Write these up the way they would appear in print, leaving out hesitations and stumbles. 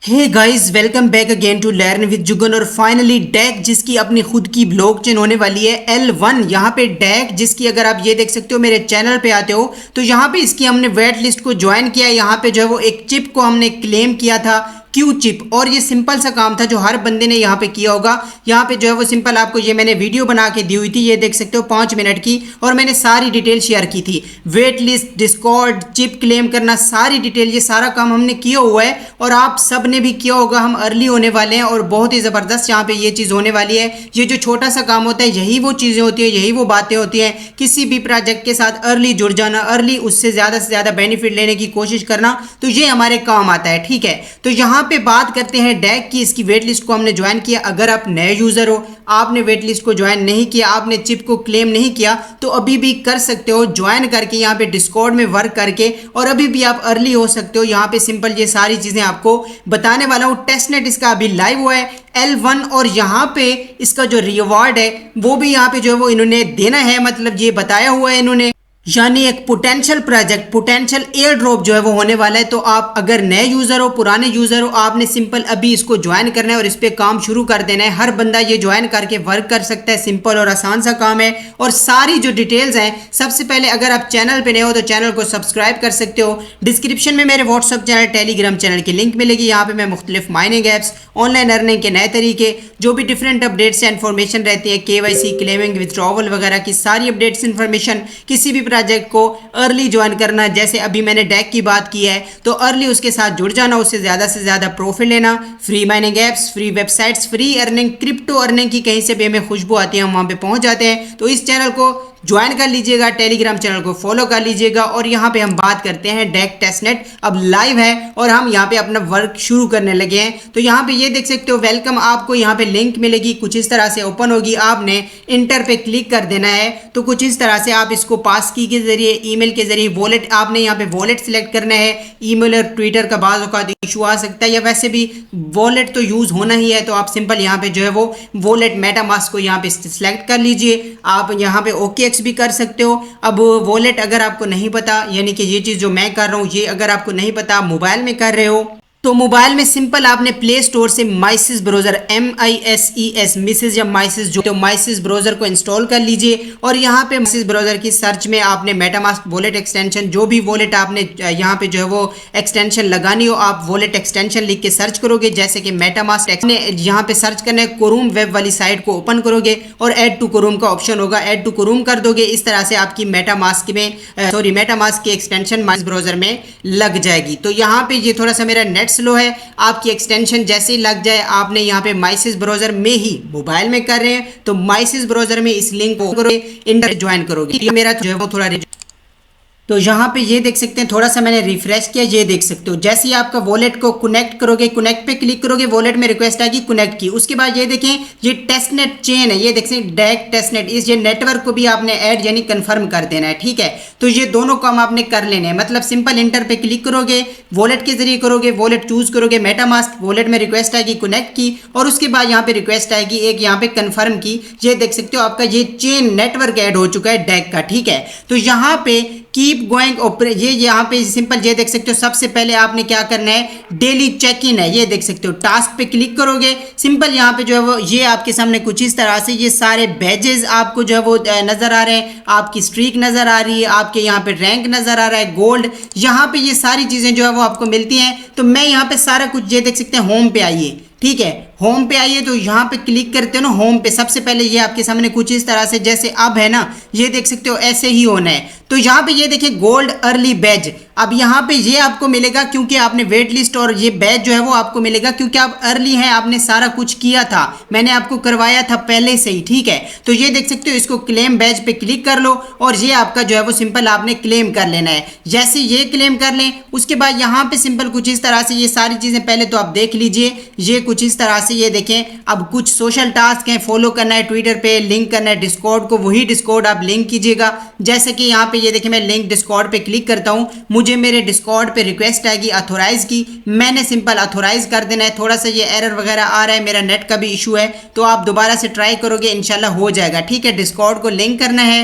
Hey guys, welcome back again to learn with Jugan. और finally deck जिसकी अपनी खुद की ब्लॉकचेन होने वाली है L1। यहाँ पे डैक जिसकी अगर आप ये देख सकते हो, मेरे चैनल पे आते हो तो यहाँ पे इसकी हमने वेट लिस्ट को ज्वाइन किया है। यहाँ पे जो है वो एक चिप को हमने क्लेम किया था, क्यू चिप। और ये सिंपल सा काम था जो हर बंदे ने यहाँ पे किया होगा। यहाँ पे जो है वो सिंपल आपको ये मैंने वीडियो बना के दी हुई थी, ये देख सकते हो 5 मिनट की, और मैंने सारी डिटेल शेयर की थी। Wait list, discord, chip claim करना, सारी डिटेल, ये सारा काम हमने किया हुआ है और आप सब ने भी किया होगा। हम अर्ली होने वाले हैं और बहुत ही ज़बरदस्त यहाँ पे ये चीज़ होने वाली है। ये जो छोटा सा काम होता है यही वो चीज़ें होती है, यही वो बातें होती हैं। किसी भी प्रोजेक्ट के साथ अर्ली जुड़ जाना, अर्ली उससे ज़्यादा बेनिफिट लेने की कोशिश करना, तो ये हमारे काम आता है। ठीक है, तो यहाँ पे बात करते हैं डैक की। इसकी वेट लिस्ट को हमने ज्वाइन किया। अगर आप नए यूजर हो, आपने वेट लिस्ट को ज्वाइन नहीं किया, आपने चिप को क्लेम नहीं किया, तो अभी भी कर सकते हो ज्वाइन करके, यहाँ पे डिस्कॉर्ड में वर्क करके, और अभी भी आप अर्ली हो सकते हो। यहाँ पे सिंपल ये सारी चीजें आपको बताने वाला हूँ। टेस्टनेट इसका अभी लाइव हुआ है L1, और यहाँ पे इसका जो रिवॉर्ड है वो भी यहाँ पे जो है वो इन्होंने देना है, मतलब ये बताया हुआ है इन्होंने। यानी एक potential project, potential air drop जो है वो होने वाला है। तो आप अगर नए यूजर हो, पुराने यूजर हो, आपने सिंपल अभी इसको ज्वाइन करना है और इस पे काम शुरू कर देना है। हर बंदा ये ज्वाइन करके वर्क कर सकता है, सिंपल और आसान सा काम है। और सारी जो डिटेल्स हैं, सबसे पहले अगर आप चैनल पे नए हो तो चैनल को सब्सक्राइब कर सकते हो। डिस्क्रिप्शन में मेरे व्हाट्सअप चैनल, टेलीग्राम चैनल की लिंक मिलेगी। यहाँ पे मैं मुख्तलिफ माइनिंग ऐप्स, ऑनलाइन अर्निंग के नए तरीके, जो भी डिफरेंट अपडेट्स या इन्फॉर्मेशन रहती है, KYC, क्लेमिंग, विथड्रॉवल वगैरह की सारी अपडेट्स इन्फॉर्मेशन, किसी भी प्रोजेक्ट को अर्ली ज्वाइन करना, जैसे अभी मैंने डैक की बात की है, तो अर्ली उसके साथ जुड़ जाना, उससे ज़्यादा प्रॉफिट लेना, free mining apps, free websites, free earning, crypto earning की कहीं से भी हमें खुशबू आती है, हम वहाँ पे पहुँच जाते हैं। तो इस चैनल को ज्वाइन कर लीजिएगा, टेलीग्राम चैनल को फॉलो कर लीजिएगा। और यहाँ पे हम बात करते हैं डैक टेस्टनेट अब लाइव है और हम यहाँ पे अपना वर्क शुरू करने लगे हैं। तो यहाँ पे ये देख सकते हो, वेलकम, आपको यहाँ पे लिंक मिलेगी, कुछ इस तरह से ओपन होगी। आपने इंटर पे क्लिक कर देना है। तो कुछ इस तरह से आप इसको पास की के जरिए, ईमेल के जरिए, वॉलेट, आपने यहाँ पे वॉलेट सिलेक्ट करना है। ईमेल और ट्विटर का बाज़ औक़ात इशू आ सकता है, या वैसे भी वॉलेट तो यूज़ होना ही है। तो आप सिंपल यहाँ पे जो है वो वॉलेट मेटामास्क को यहाँ पे सिलेक्ट कर लीजिए। आप यहाँ पे ओके भी कर सकते हो। अब वॉलेट अगर आपको नहीं पता, यानी कि ये चीज़ जो मैं कर रहा हूँ, ये अगर आपको नहीं पता, मोबाइल में कर रहे हो, तो मोबाइल में सिंपल आपने प्ले स्टोर से माइसिस ब्राउज़र, MISES, मिसेस या माइसिस, जो तो माइसिस ब्राउज़र को इंस्टॉल कर लीजिए। और यहाँ पे माइसिस ब्राउज़र की सर्च में आपने मेटामास्क वॉलेट एक्सटेंशन, जो भी वॉलेट आपने यहाँ पे जो है वो एक्सटेंशन लगानी हो, आप वॉलेट एक्सटेंशन लिख के सर्च करोगे। जैसे कि मेटामास्क ने यहाँ पे सर्च करना है, क्रोम वेब वाली साइट को ओपन करोगे और ऐड टू क्रोम का ऑप्शन होगा, ऐड टू क्रोम कर दोगे। इस तरह से आपकी मेटामास्क की एक्सटेंशन माइसिस ब्राउज़र में लग जाएगी। तो यहाँ पे ये थोड़ा सा मेरा नेट स्लो है, आपकी एक्सटेंशन जैसे ही लग जाए, आपने यहाँ पे माइसिस ब्राउज़र में ही, मोबाइल में कर रहे हैं तो माइसिस ब्राउज़र में इस लिंक को करोगे, इंटर ज्वाइन करोगे। मेरा जो है वो थोड़ा, तो यहाँ पे ये देख सकते हैं, थोड़ा सा मैंने रिफ्रेश किया, ये देख सकते हो। जैसे ही आपका वॉलेट को कनेक्ट करोगे, कनेक्ट पे क्लिक करोगे, वॉलेट में रिक्वेस्ट आएगी कनेक्ट की। उसके बाद ये देखें, ये टेस्टनेट चेन है, ये देख सकते हैं डैक टेस्टनेट, इस ये नेटवर्क को भी आपने ऐड यानी कंफर्म कर देना है। ठीक है, तो ये दोनों काम आपने कर लेने हैं। मतलब सिंपल इंटर पे क्लिक करोगे, वॉलेट के जरिए करोगे, वॉलेट चूज करोगे मेटामास्क, वॉलेट में रिक्वेस्ट आएगी कनेक्ट की, और उसके बाद यहाँ पे रिक्वेस्ट आएगी एक यहाँ पे कंफर्म की। ये देख सकते हो आपका ये चेन नेटवर्क ऐड हो चुका है डैक का। ठीक है, तो यहाँ पे कीप गोइंग ऑपरेट, ये यहाँ पे सिंपल ये देख सकते हो, सबसे पहले आपने क्या करना है, डेली चेक इन है, ये देख सकते हो। टास्क पे क्लिक करोगे, सिंपल यहाँ पे जो है वो ये आपके सामने कुछ इस तरह से ये सारे बैजेस आपको जो है वो नजर आ रहे हैं, आपकी स्ट्रीक नजर आ रही है, आपके यहाँ पे रैंक नजर आ रहा है, गोल्ड, यहाँ पे ये सारी चीजें जो है वो आपको मिलती हैं। तो मैं यहाँ पे सारा कुछ, ये देख सकते हैं, होम पे आइए। ठीक है, होम पे आइए, तो यहाँ पे क्लिक करते हो ना होम पे, सबसे पहले ये आपके सामने कुछ इस तरह से, जैसे अब है ना, ये देख सकते हो ऐसे ही होना है। तो यहाँ पे ये देखिए गोल्ड अर्ली बैज, अब यहाँ पे ये आपको मिलेगा क्योंकि आपने वेट लिस्ट, और ये बैज जो है वो आपको मिलेगा क्योंकि आप अर्ली हैं, आपने सारा कुछ किया था, मैंने आपको करवाया था पहले से ही। ठीक है, तो ये देख सकते हो, इसको क्लेम बैज पे क्लिक कर लो और ये आपका जो है वो सिंपल आपने क्लेम कर लेना है। जैसे ये क्लेम कर लें, उसके बाद यहाँ पे सिंपल कुछ इस तरह से ये सारी चीजें पहले तो आप देख लीजिए, ये कुछ इस तरह से, ये देखें। अब कुछ सोशल टास्क हैं, फॉलो करना है ट्विटर पे, लिंक करना है डिस्कॉर्ड को, वही डिस्कॉर्ड आप लिंक कीजिएगा। जैसे कि यहाँ पे ये देखिए, मैं लिंक डिस्कॉर्ड पे क्लिक करता हूँ, मुझे मेरे डिस्कॉर्ड पे रिक्वेस्ट आएगी अथोराइज की, मैंने सिंपल अथोराइज कर देना है। थोड़ा सा ये एरर वगैरह आ रहा है, मेरा नेट का भी इशू है, तो आप दोबारा से ट्राई करोगे, इंशाल्लाह हो जाएगा। ठीक है, डिस्कॉर्ड को लिंक करना है,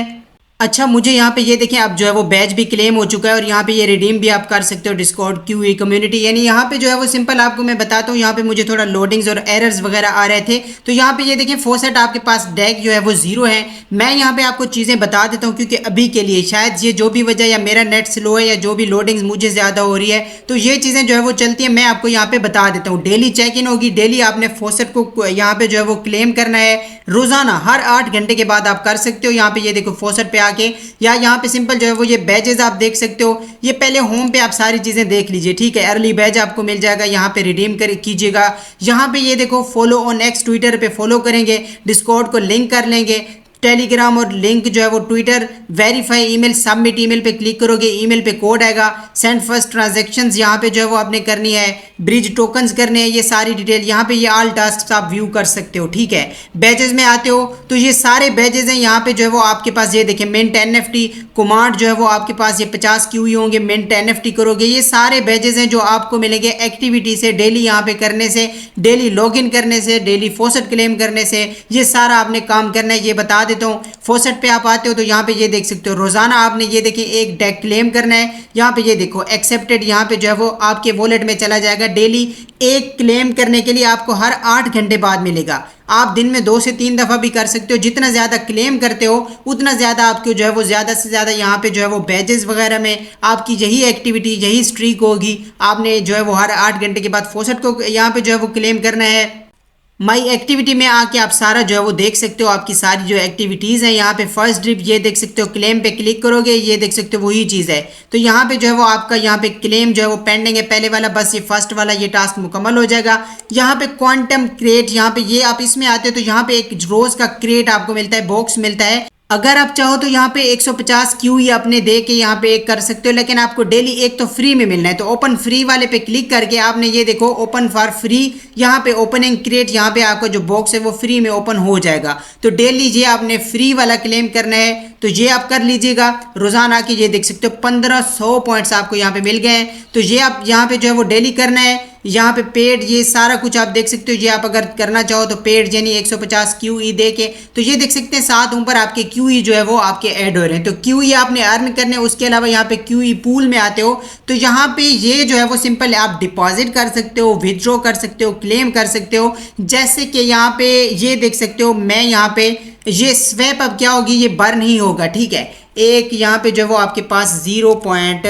अच्छा, मुझे यहाँ पे ये देखें अब जो है वो बैच भी क्लेम हो चुका है और यहाँ पे ये रिडीम भी आप कर सकते हो डिस्कॉर्ड क्यूई कम्युनिटी। यानी यहाँ पे जो है वो सिंपल आपको मैं बताता हूँ, यहाँ पे मुझे थोड़ा लोडिंग्स और एरर्स वगैरह आ रहे थे। तो यहाँ पे ये देखें फॉसेट आपके पास डेक जो है वो 0 है। मैं यहाँ पे आपको चीज़ें बता देता हूँ क्योंकि अभी के लिए शायद ये जो भी वजह या मेरा नेट स्लो है या जो भी लोडिंग्स मुझे ज़्यादा हो रही है, तो ये चीज़ें जो है वो चलती है। मैं आपको यहाँ पे बता देता हूँ, डेली चेक इन होगी, डेली आपने फॉसेट को यहाँ पे जो है वो क्लेम करना है। रोजाना हर 8 घंटे के बाद आप कर सकते हो। यहाँ पे ये देखो फॉसेट पे आके या यहाँ पे सिंपल जो है वो ये बैजेस आप देख सकते हो। ये पहले होम पे आप सारी चीज़ें देख लीजिए, ठीक है। अर्ली बैज आपको मिल जाएगा, यहाँ पे रिडीम कर कीजिएगा। यहाँ पे ये देखो फॉलो ऑन एक्स, ट्विटर पे फॉलो करेंगे, डिस्कॉर्ड को लिंक कर लेंगे, टेलीग्राम और लिंक जो है वो Twitter, verify email, submit email पे क्लिक करोगे, ईमेल पे कोड आएगा, सेंड फर्स्ट ट्रांजैक्शंस यहाँ पे जो है वो आपने करनी है, ब्रिज टोकन्स करने हैं, ये सारी डिटेल यहाँ पे ये ऑल टास्क आप व्यू कर सकते हो, ठीक है। बैजेस में आते हो तो ये सारे बैजेस हैं यहाँ पे जो है वो आपके पास। ये देखिए मिंट NFT कमांड जो है वो आपके पास ये 50 क्यूई होंगे, मिंट NFT करोगे, ये सारे बैजेस हैं जो आपको मिलेंगे एक्टिविटी से, डेली यहाँ पे करने से, डेली लॉगिन करने से, डेली फॉसेट क्लेम करने से। ये सारा आपने काम करना है, ये बता देता हूँ। फॉसेट पे आप आते हो तो यहाँ पे ये देख सकते हो रोजाना आपने ये देखिए एक डेक क्लेम करना है। यहाँ पे ये देखो एक्सेप्टेड, यहाँ पे जो है वो आपके वॉलेट में चला जाएगा। डेली एक क्लेम करने के लिए आपको हर 8 घंटे बाद मिलेगा। आप दिन में 2 से 3 दफ़ा भी कर सकते हो। जितना ज़्यादा क्लेम करते हो उतना ज़्यादा आपको जो है वो ज़्यादा से ज़्यादा यहाँ पे जो है वो बैजेस वगैरह में आपकी यही एक्टिविटी, यही स्ट्रीक होगी। आपने जो है वो हर 8 घंटे के बाद फॉसेट को यहाँ पे जो है वो क्लेम करना है। माई एक्टिविटी में आके आप सारा जो है वो देख सकते हो, आपकी सारी जो एक्टिविटीज़ हैं। यहाँ पे फर्स्ट ड्रिप ये देख सकते हो, क्लेम पे क्लिक करोगे ये देख सकते हो वही चीज़ है। तो यहाँ पे जो है वो आपका यहाँ पे क्लेम जो है वो पेंडिंग है, पहले वाला बस ये फर्स्ट वाला ये टास्क मुकम्मल हो जाएगा। यहाँ पे क्वांटम क्रिएट, यहाँ पे ये आप इसमें आते हो तो यहाँ पे एक रोज़ का क्रिएट आपको मिलता है, बॉक्स मिलता है। अगर आप चाहो तो यहाँ पे 150 क्यूई अपने दे के यहाँ पे एक कर सकते हो, लेकिन आपको डेली एक तो फ्री में मिलना है। तो ओपन फ्री वाले पे क्लिक करके आपने ये देखो ओपन फॉर फ्री, यहाँ पे ओपनिंग क्रिएट, यहाँ पे आपका जो बॉक्स है वो फ्री में ओपन हो जाएगा। तो डेली ये आपने फ्री वाला क्लेम करना है, तो ये आप कर लीजिएगा। रोजाना की ये देख सकते हो 1500 पॉइंट्स आपको यहाँ पे मिल गए हैं। तो ये आप यहाँ पे जो है वो डेली करना है। यहाँ पे पेड ये सारा कुछ आप देख सकते हो। ये आप अगर करना चाहो तो पेड यानी 150 क्यूई दे के, तो ये देख सकते हैं साथ ऊपर आपके क्यूई जो है वो आपके ऐड हो रहे हैं। तो क्यूई आपने अर्न करने, उसके अलावा यहाँ पे क्यूई पूल में आते हो तो यहाँ पे ये जो है वो सिंपल आप डिपॉजिट कर सकते हो, विथड्रॉ कर सकते हो, क्लेम कर सकते हो। जैसे कि यहाँ पे ये देख सकते हो, मैं यहाँ पे ये स्वैप अब क्या होगी, ये बर्न ही होगा, ठीक है। एक यहाँ पे जो वो आपके पास 0 पॉइंट,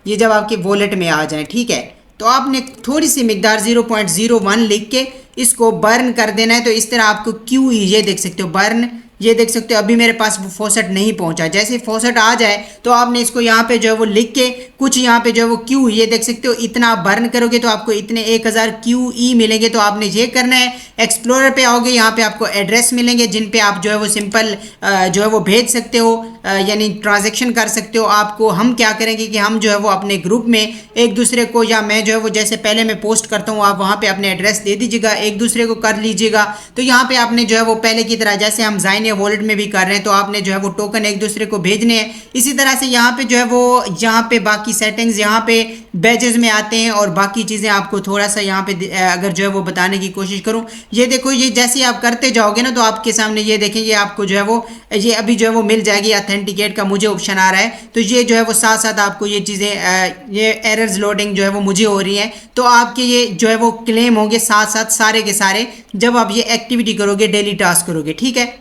ये जब आपके वॉलेट में आ जाए, ठीक है, तो आपने थोड़ी सी मिकदार 0.01 लिख के इसको बर्न कर देना है। तो इस तरह आपको क्यूई ये देख सकते हो बर्न, ये देख सकते हो अभी मेरे पास वो फॉसेट नहीं पहुंचा। जैसे फॉसेट आ जाए तो आपने इसको यहाँ पे जो है वो लिख के कुछ यहाँ पे जो है वो क्यू ये देख सकते हो, इतना आप बर्न करोगे तो आपको इतने 1000 क्यूई मिलेंगे। तो आपने ये करना है, एक्सप्लोरर पे आओगे, यहाँ पे आपको एड्रेस मिलेंगे जिन पे आप जो है वो सिंपल जो है वो भेज सकते हो, यानी ट्रांजेक्शन कर सकते हो। आपको हम क्या करेंगे कि हम जो है वो अपने ग्रुप में एक दूसरे को, या मैं जो है वो जैसे पहले मैं पोस्ट करता हूँ, आप वहाँ पे अपने एड्रेस दे दीजिएगा, एक दूसरे को कर लीजिएगा। तो यहाँ पे आपने जो है वो पहले की तरह जैसे हम जाइन या वॉलेट में भी कर रहे हैं, तो आपने जो है वो टोकन एक दूसरे को भेजने हैं। इसी तरह से यहाँ पे जो है वो यहाँ पे बाकी सेटिंग्स यहाँ पे बैजेस में आते हैं और बाकी चीज़ें आपको थोड़ा सा यहाँ पे अगर जो है वो बताने की कोशिश करूँ, ये देखो ये जैसे आप करते जाओगे ना तो आपके सामने ये देखें, ये आपको जो है वो ये अभी जो है वो मिल जाएगी। ऑथेंटिकेट का मुझे ऑप्शन आ रहा है, तो ये जो है वो साथ साथ आपको ये चीज़ें ये एरर्स लोडिंग जो है वो मुझे हो रही है। तो आपके ये जो है वो क्लेम होंगे साथ साथ सारे के सारे जब आप ये एक्टिविटी करोगे, डेली टास्क करोगे, ठीक है।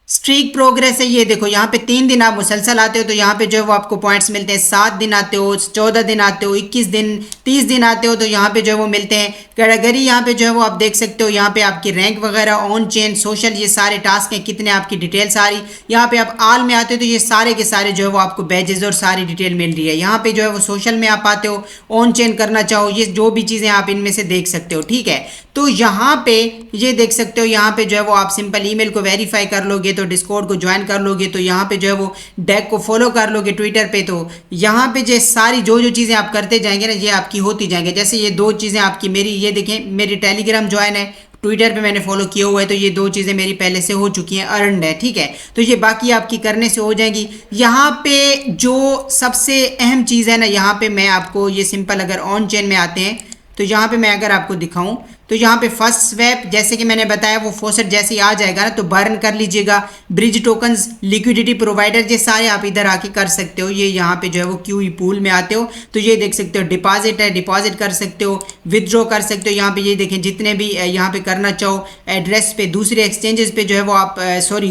स्ट्रीक प्रोग्रेस है, ये देखो यहाँ पे 3 दिन आप मुसलसल आते हो तो यहाँ पे जो है वो आपको पॉइंट्स मिलते हैं। 7 दिन आते हो, 14 दिन आते हो, 21 दिन, 30 दिन आते हो तो यहाँ पे जो है वो मिलते हैं। कैटेगरी यहाँ पे जो है वो आप देख सकते हो, यहाँ पे आपकी रैंक वगैरह, ऑन चेन, सोशल, ये सारे टास्क हैं, कितने आपकी डिटेल सारी। यहाँ पे आप आल में आते हो तो ये सारे के सारे जो है वो आपको बैजेस और सारी डिटेल मिल रही है। यहाँ पे जो है वो सोशल में आप आते हो, ऑन चेन करना चाहो, ये जो भी चीज़ें आप इनमें से देख सकते हो, ठीक है। तो यहाँ पे ये देख सकते हो, यहाँ पे जो है वो आप सिंपल ईमेल को वेरीफाई कर लोगे तो डिस्कॉर्ड को ज्वाइन कर लोगे, तो यहाँ पे जो है वो डेक को फॉलो कर लोगे ट्विटर पे, तो यहाँ पे जो सारी जो चीज़ें आप करते जाएंगे ना ये आपकी होती जाएंगे। जैसे ये 2 चीज़ें आपकी मेरी, ये देखें मेरी टेलीग्राम ज्वाइन है, ट्विटर पे मैंने फॉलो किया हुआ है, तो ये 2 चीज़ें मेरी पहले से हो चुकी हैं, अर्नड है, ठीक है। तो ये बाकी आपकी करने से हो जाएंगी। यहाँ पे जो सबसे अहम चीज़ है ना, यहाँ पे मैं आपको ये सिंपल अगर ऑन चेन में आते हैं तो यहाँ पे मैं अगर आपको दिखाऊं तो यहाँ पे फर्स्ट स्वैप जैसे कि मैंने बताया वो फॉसेट जैसे ही आ जाएगा ना तो बर्न कर लीजिएगा। ब्रिज टोकन्स, लिक्विडिटी प्रोवाइडर, ये सारे आप इधर आके कर सकते हो। ये यहाँ पे जो है वो क्यूई पूल में आते हो तो ये देख सकते हो डिपॉजिट है, डिपॉजिट कर सकते हो, विदड्रॉ कर सकते हो। यहाँ पे ये देखें जितने भी यहाँ पे करना चाहो एड्रेस पे दूसरे एक्सचेंजेस पे जो है वो आप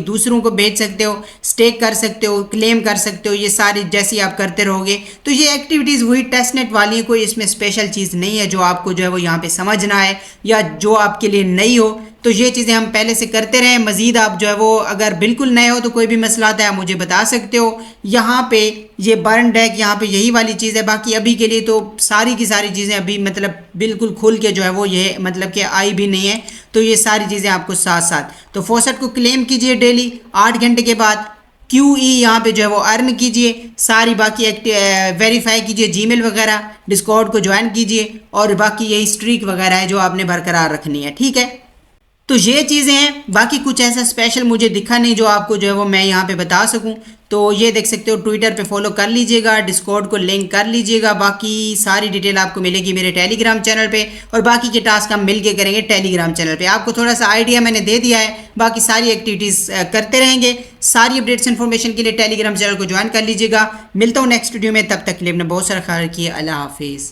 दूसरों को भेज सकते हो, स्टेक कर सकते हो, क्लेम कर सकते हो। ये सारी जैसे ही आप करते रहोगे तो ये एक्टिविटीज़ वही टेस्टनेट वाली है, कोई इसमें स्पेशल चीज़ नहीं है जो आपको जो है वो यहाँ पे समझना है या जो आपके लिए नई हो। तो ये चीज़ें हम पहले से करते रहे। मज़ीद आप जो है वो अगर बिल्कुल नए हो तो कोई भी मसला आता है आप मुझे बता सकते हो। यहाँ पे ये बर्न डेक यहाँ पे यही वाली चीज़ है। बाकी अभी के लिए तो सारी की सारी चीज़ें अभी मतलब बिल्कुल खुल के जो है वो ये मतलब कि आई भी नहीं है। तो ये सारी चीज़ें आपको साथ साथ तो फॉसेट को क्लेम कीजिए डेली 8 घंटे के बाद। QE यहाँ पे जो है वो अर्न कीजिए, सारी बाकी वेरीफाई कीजिए, जीमेल वगैरह, डिस्कॉर्ड को ज्वाइन कीजिए और बाकी यही स्ट्रीक वगैरह है जो आपने बरकरार रखनी है। ठीक है, तो ये चीज़ें हैं। बाकी कुछ ऐसा स्पेशल मुझे दिखा नहीं जो आपको जो है वो मैं यहाँ पे बता सकूँ। तो ये देख सकते हो ट्विटर पे फॉलो कर लीजिएगा, डिस्कॉर्ड को लिंक कर लीजिएगा। बाकी सारी डिटेल आपको मिलेगी मेरे टेलीग्राम चैनल पे और बाकी के टास्क हम मिल के करेंगे टेलीग्राम चैनल पे। आपको थोड़ा सा आइडिया मैंने दे दिया है, बाकी सारी एक्टिविटीज़ करते रहेंगे। सारी अपडेट्स इन्फॉर्मेशन के लिए टेलीग्राम चैनल को ज्वाइन कर लीजिएगा। मिलता हूँ नेक्स्ट वीडियो में, तब तक के लिए अपना बहुत सारा ख्याल रखिए। अल्लाह हाफिज़।